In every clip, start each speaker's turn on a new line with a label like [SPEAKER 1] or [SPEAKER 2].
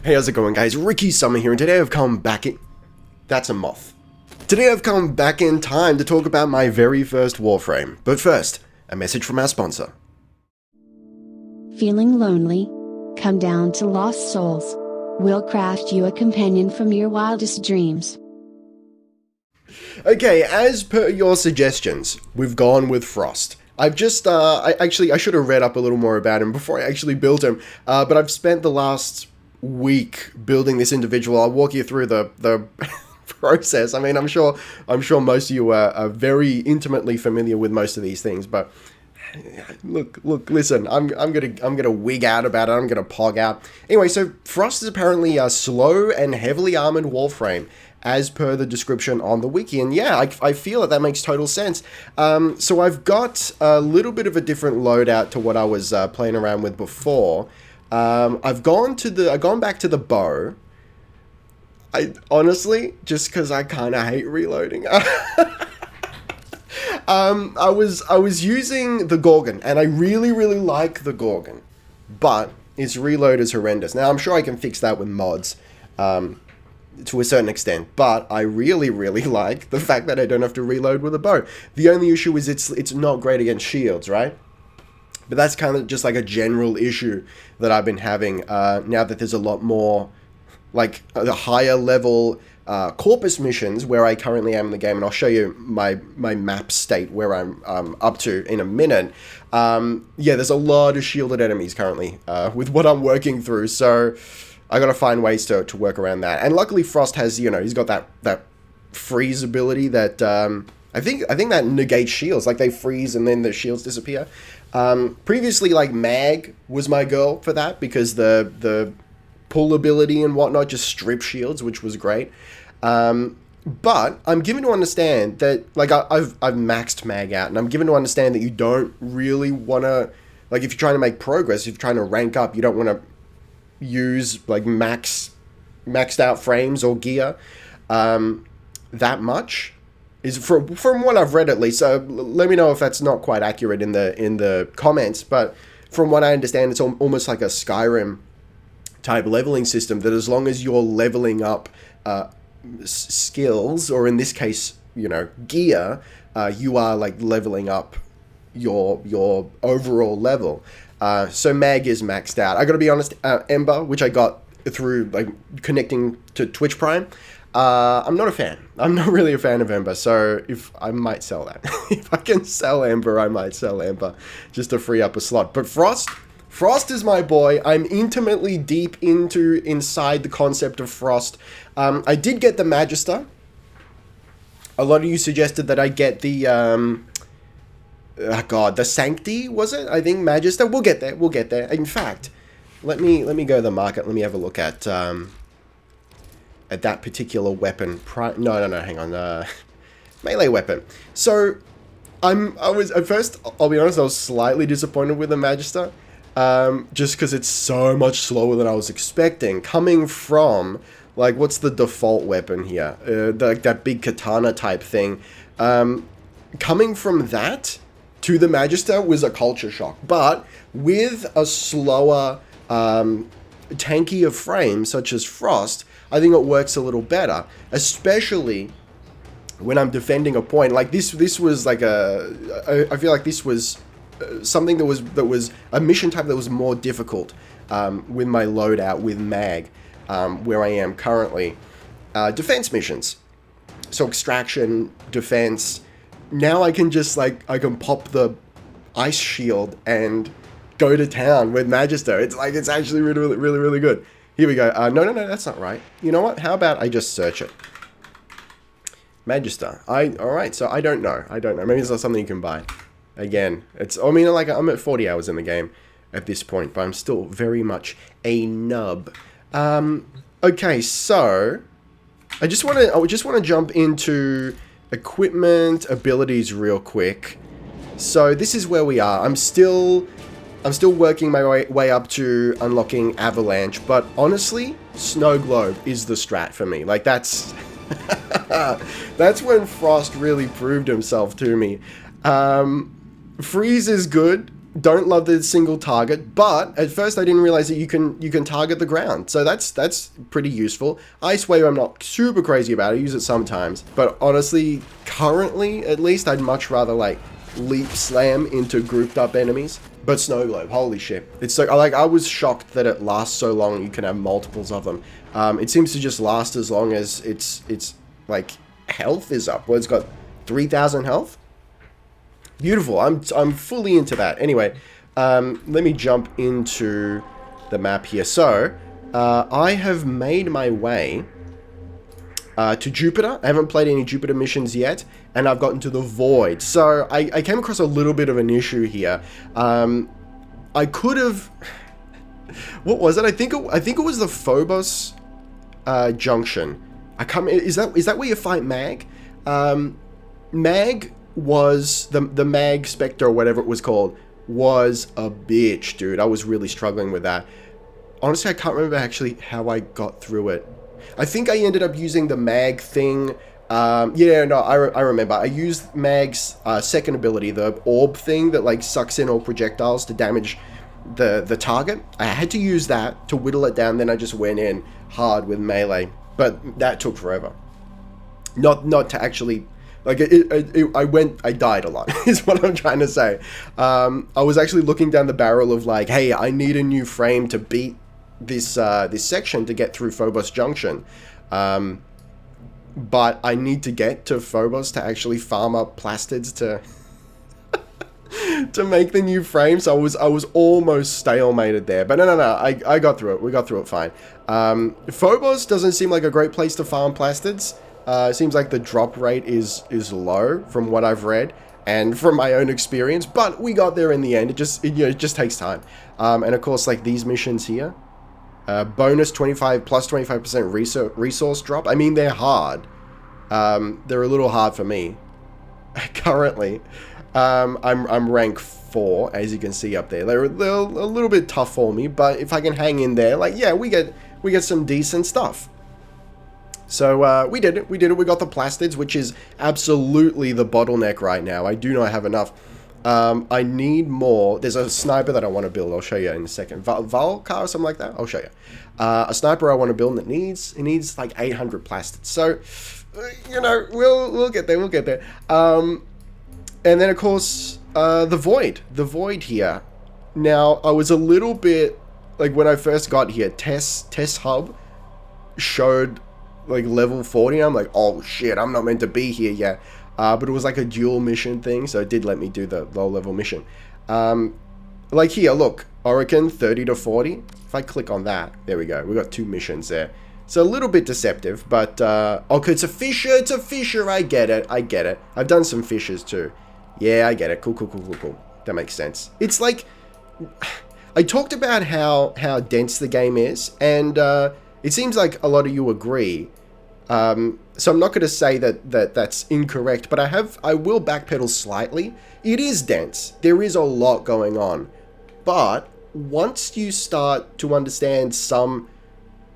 [SPEAKER 1] Hey, how's it going, guys? Ricky Summer here, and today I've come back in... That's a moth. Today I've come back in time to talk about my very first Warframe. But first, a message from our sponsor.
[SPEAKER 2] Feeling lonely? Come down to Lost Souls. We'll craft you a companion from your wildest dreams.
[SPEAKER 1] Okay, as per your suggestions, we've gone with Frost. I've just, I should have read up a little more about him before I actually built him, but I've spent the last week building this individual. I'll walk you through the process. I mean, I'm sure most of you are very intimately familiar with most of these things, but look, listen, I'm gonna wig out about it. I'm gonna pog out. Anyway, so Frost is apparently a slow and heavily armored Warframe, as per the description on the wiki, and yeah, I feel that makes total sense. So I've got a little bit of a different loadout to what I was playing around with before. I've gone back to the bow. I honestly, just because I kind of hate reloading. I was using the Gorgon, and I really like the Gorgon, but its reload is horrendous. Now I'm sure I can fix that with mods, to a certain extent, but I really like the fact that I don't have to reload with a bow. The only issue is it's not great against shields, right? But that's kind of just like a general issue that I've been having now that there's a lot more, like, the higher level corpus missions where I currently am in the game, and I'll show you my map state where I'm up to in a minute. Yeah, there's a lot of shielded enemies currently with what I'm working through, so I gotta find ways to work around that. And luckily Frost has, you know, he's got that freeze ability that I think that negates shields, like they freeze and then the shields disappear. Previously, like, Mag was my girl for that because the pull ability and whatnot just strip shields, which was great. But I'm given to understand that, like, I've maxed Mag out, and I'm given to understand that you don't really want to, like, if you're trying to make progress, if you're trying to rank up, you don't want to use, like, maxed out frames or gear that much. Is from what I've read, at least. Let me know if that's not quite accurate in the comments. But from what I understand, it's almost like a Skyrim type leveling system, that as long as you're leveling up skills, or in this case, you know, gear, you are, like, leveling up your overall level. So Mag is maxed out. I gotta be honest, Ember, which I got through, like, connecting to Twitch Prime, I'm not a fan. I'm not really a fan of Ember, so if I might sell that. If I can sell Ember, I might sell Ember just to free up a slot. But Frost is my boy. I'm intimately deep inside the concept of Frost. I did get the Magister. A lot of you suggested that I get the the Sancti, was it? I think Magister. We'll get there. In fact, let me go to the market. Let me have a look at that particular weapon. No, hang on. Melee weapon. So I was at first, I'll be honest, I was slightly disappointed with the Magister, just because it's so much slower than I was expecting. Coming from, like, what's the default weapon here? That big katana type thing. Coming from that to the Magister was a culture shock, but with a slower, tankier frame such as Frost, I think it works a little better, especially when I'm defending a point. Like, this was like I feel like this was something that was a mission type that was more difficult with my loadout with Mag, where I am currently. Defense missions, so extraction, defense. Now I can just, like, I can pop the ice shield and go to town with Magister. It's like, it's actually really good. Here we go. No, that's not right. You know what? How about I just search it? Magister. Alright, so I don't know. Maybe it's not something you can buy. Again, I mean, like, I'm at 40 hours in the game at this point, but I'm still very much a nub. Okay, so I just want to jump into equipment, abilities real quick. So this is where we are. I'm still working my way up to unlocking Avalanche, but honestly, Snow Globe is the strat for me. Like, that's that's when Frost really proved himself to me. Freeze is good, Don't love the single target, but at first I didn't realize that you can target the ground. So that's pretty useful. Ice Wave I'm not super crazy about. I use it sometimes. But honestly, currently at least, I'd much rather like leap slam into grouped up enemies. But Snow Globe, holy shit. It's so, like, I was shocked that it lasts so long. You can have multiples of them. It seems to just last as long as it's like health is up. Well, it's got 3,000 health. Beautiful. I'm fully into that. Anyway, let me jump into the map here. So, I have made my way to Jupiter. I haven't played any Jupiter missions yet, and I've gotten to the Void. So, I came across a little bit of an issue here. I could have... What was it? I think it was the Phobos junction. Is that where you fight Mag? Mag was the Mag Spectre or whatever it was called was a bitch, dude. I was really struggling with that. Honestly, I can't remember actually how I got through it. I think I ended up using the Mag thing. Yeah, no, I remember. I used Mag's second ability, the orb thing that like sucks in all projectiles to damage the target. I had to use that to whittle it down. Then I just went in hard with melee, but that took forever. Not to actually. Like, I died a lot, is what I'm trying to say. I was actually looking down the barrel of like, hey, I need a new frame to beat this section to get through Phobos Junction. But I need to get to Phobos to actually farm up plastids to to make the new frame. So I was almost stalemated there. But no, I got through it. We got through it fine. Phobos doesn't seem like a great place to farm plastids. It seems like the drop rate is low from what I've read and from my own experience, but we got there in the end. It just takes time. And of course, like these missions here, bonus 25 plus 25% resource drop. I mean, they're hard. They're a little hard for me currently. I'm rank 4, as you can see up there. They're a little bit tough for me, but if I can hang in there, like, yeah, we get some decent stuff. So, we did it. We got the plastids, which is absolutely the bottleneck right now. I do not have enough. I need more. There's a sniper that I want to build. I'll show you in a second. Valkar or something like that? I'll show you. A sniper I want to build that needs like 800 plastids. So, you know, we'll get there. We'll get there. And then, of course, the Void. The Void here. Now, I was a little bit... Like, when I first got here, Test Hub showed... like level 40. I'm like, oh shit, I'm not meant to be here yet. But it was like a dual mission thing, so it did let me do the low level mission. Like here, look, Orican 30 to 40. If I click on that, there we go. We got 2 missions there. So a little bit deceptive, but okay, it's a fisher. I get it. I've done some fishers too. Yeah, I get it. Cool. That makes sense. It's like I talked about how dense the game is, and it seems like a lot of you agree. So I'm not going to say that's incorrect, but I will backpedal slightly. It is dense. There is a lot going on. But once you start to understand some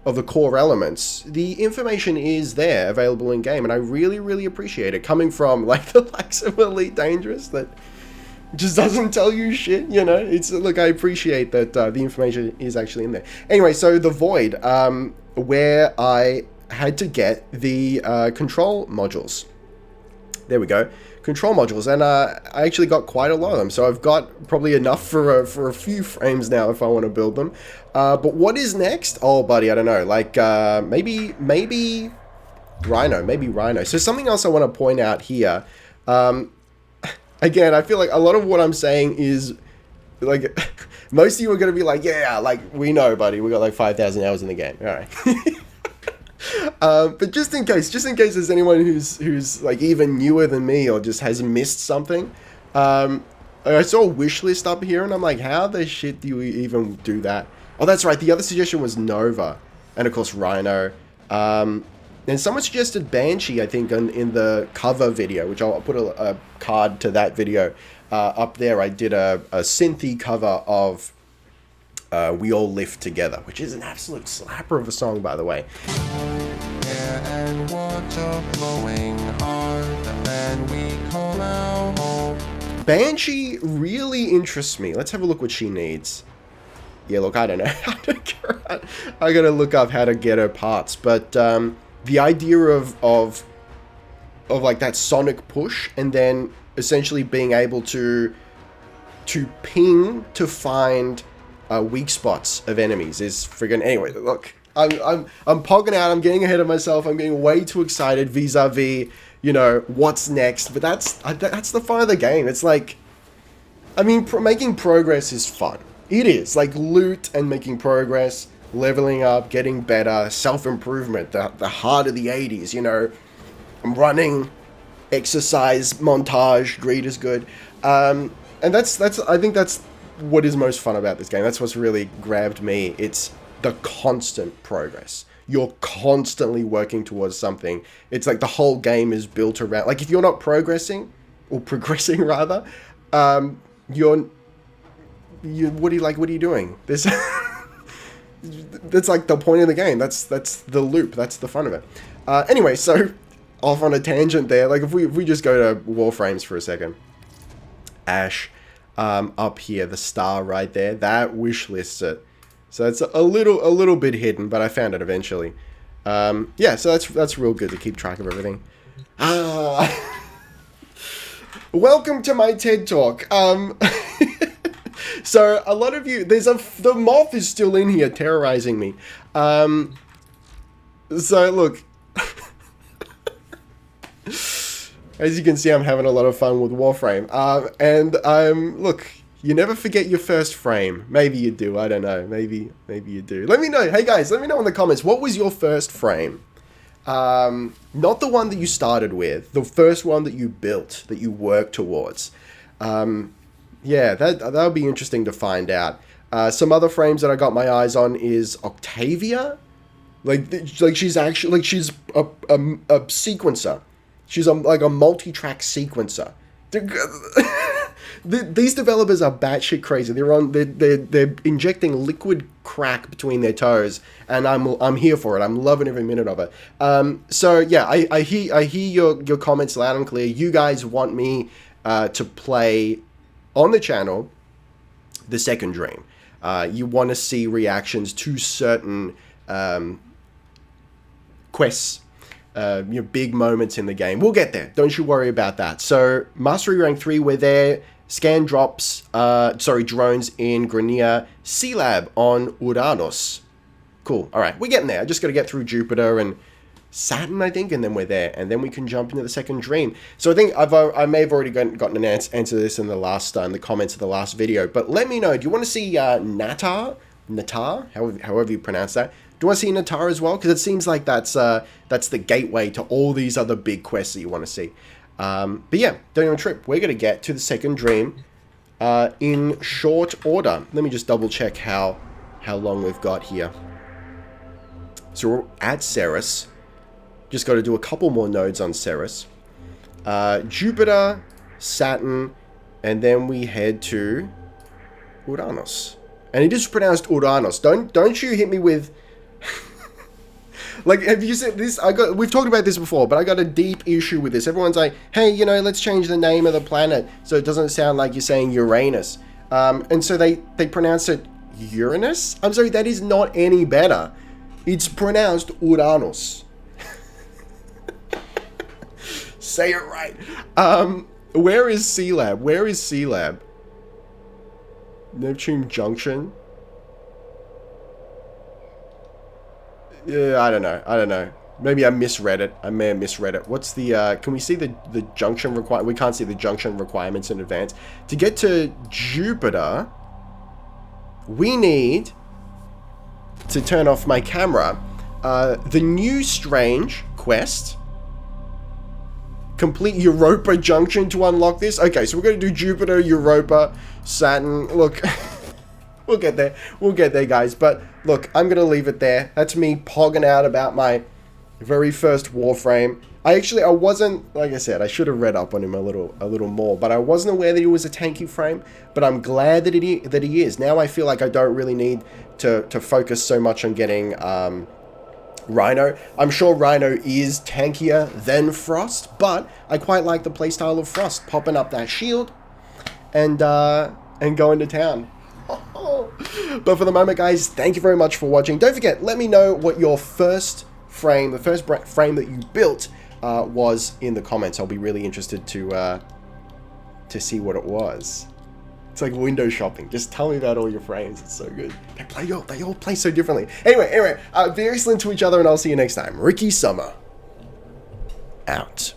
[SPEAKER 1] of the core elements, the information is there available in game, and I really, really appreciate it. Coming from like the likes of Elite Dangerous that just doesn't tell you shit, you know? Look, I appreciate that the information is actually in there. Anyway, so the Void, where I had to get the control modules. There we go. Control modules, and I actually got quite a lot of them, so I've got probably enough for a few frames now if I want to build them. But what is next? Oh, buddy, I don't know. Like, maybe Rhino. So something else I want to point out here. Again, I feel like a lot of what I'm saying is, like, most of you are going to be like, yeah, like, we know, buddy. We got like 5,000 hours in the game. All right. But just in case there's anyone who's like even newer than me or just has missed something, I saw a wish list up here and I'm like, how the shit do you even do that? Oh, that's right. The other suggestion was Nova, and of course Rhino. And someone suggested Banshee, I think, in the cover video, which I'll put a card to that video up there. I did a synthy cover of We All Live Together, which is an absolute slapper of a song, by the way.
[SPEAKER 3] Air and water flowing hard, and we call our home.
[SPEAKER 1] Banshee really interests me. Let's have a look what she needs. Yeah, look, I don't know how to get her. I gotta look up how to get her parts. But the idea of like that sonic push and then essentially being able to ping to find weak spots of enemies is friggin' anyway. Look, I'm pogging out. I'm getting ahead of myself. I'm getting way too excited vis-a-vis, you know, what's next. But that's the fun of the game. It's like, I mean, making progress is fun. It is like loot and making progress, leveling up, getting better, self-improvement. The heart of the 80s, you know. I'm running, exercise montage, greed is good. And that's I think that's what is most fun about this game. That's what's really grabbed me. It's the constant progress. You're constantly working towards something. It's like the whole game is built around, like if you're not progressing, or progressing rather, what are you doing? This that's like the point of the game. That's the loop. That's the fun of it. Anyway, so off on a tangent there. Like if we just go to Warframes for a second. Ash, up here, the star right there, that wish lists it. So it's a little bit hidden, but I found it eventually. Yeah, so that's real good to keep track of everything. Welcome to my TED Talk. So a lot of you, the moth is still in here terrorizing me. So look, as you can see, I'm having a lot of fun with Warframe. Look, you never forget your first frame. Maybe you do. I don't know. Maybe you do. Let me know. Hey guys, let me know in the comments. What was your first frame? Not the one that you started with. The first one that you built, that you worked towards. Yeah, that would be interesting to find out. Some other frames that I got my eyes on is Octavia. Like she's actually, like she's a sequencer. She's like a multi-track sequencer. These developers are batshit crazy. They're injecting liquid crack between their toes, and I'm here for it. I'm loving every minute of it. So yeah, I hear your comments loud and clear. You guys want me to play on the channel the second Dream. You want to see reactions to certain quests. Big moments in the game. We'll get there. Don't you worry about that. So, Mastery Rank 3, we're there. Scan drops, drones in Grania. C-Lab on Uranus. Cool. Alright, we're getting there. I just got to get through Jupiter and Saturn, I think, and then we're there. And then we can jump into the second Dream. So, I think I may have already gotten an answer to this in the last, in the comments of the last video. But let me know. Do you want to see Natar, however you pronounce that? Do you want to see Natar as well? Because it seems like that's the gateway to all these other big quests that you want to see. But yeah, don't even trip. We're going to get to the second Dream in short order. Let me just double check how long we've got here. So we're at Ceres. Just got to do a couple more nodes on Ceres. Jupiter, Saturn, and then we head to Uranus. And it is pronounced Uranus. Don't you hit me with... Like, have you said this? We've talked about this before, but I got a deep issue with this. Everyone's like, hey, let's change the name of the planet so it doesn't sound like you're saying Uranus. And so they pronounce it Uranus? I'm sorry, that is not any better. It's pronounced Uranus. Say it right. Where is C-Lab? Where is C-Lab? Neptune Junction? Yeah, I don't know. Maybe I misread it. I may have misread it. What's the, can we see the junction requirement? We can't see the junction requirements in advance. To get to Jupiter, we need to turn off my camera. The new Strange quest. Complete Europa Junction to unlock this. Okay, so we're going to do Jupiter, Europa, Saturn. Look... We'll get there. We'll get there, guys. But look, I'm going to leave it there. That's me pogging out about my very first Warframe. I wasn't, like I said, I should have read up on him a little more, but I wasn't aware that he was a tanky frame, but I'm glad that he is. Now I feel like I don't really need to focus so much on getting Rhino. I'm sure Rhino is tankier than Frost, but I quite like the playstyle of Frost, popping up that shield, and go into town. But for the moment, guys, thank you very much for watching. Don't forget, let me know what your first frame, the first frame that you built, was in the comments. I'll be really interested to see what it was. It's like window shopping. Just tell me about all your frames. It's so good. They all play so differently. Anyway, very excellent to each other, and I'll see you next time. Ricky Summer, out.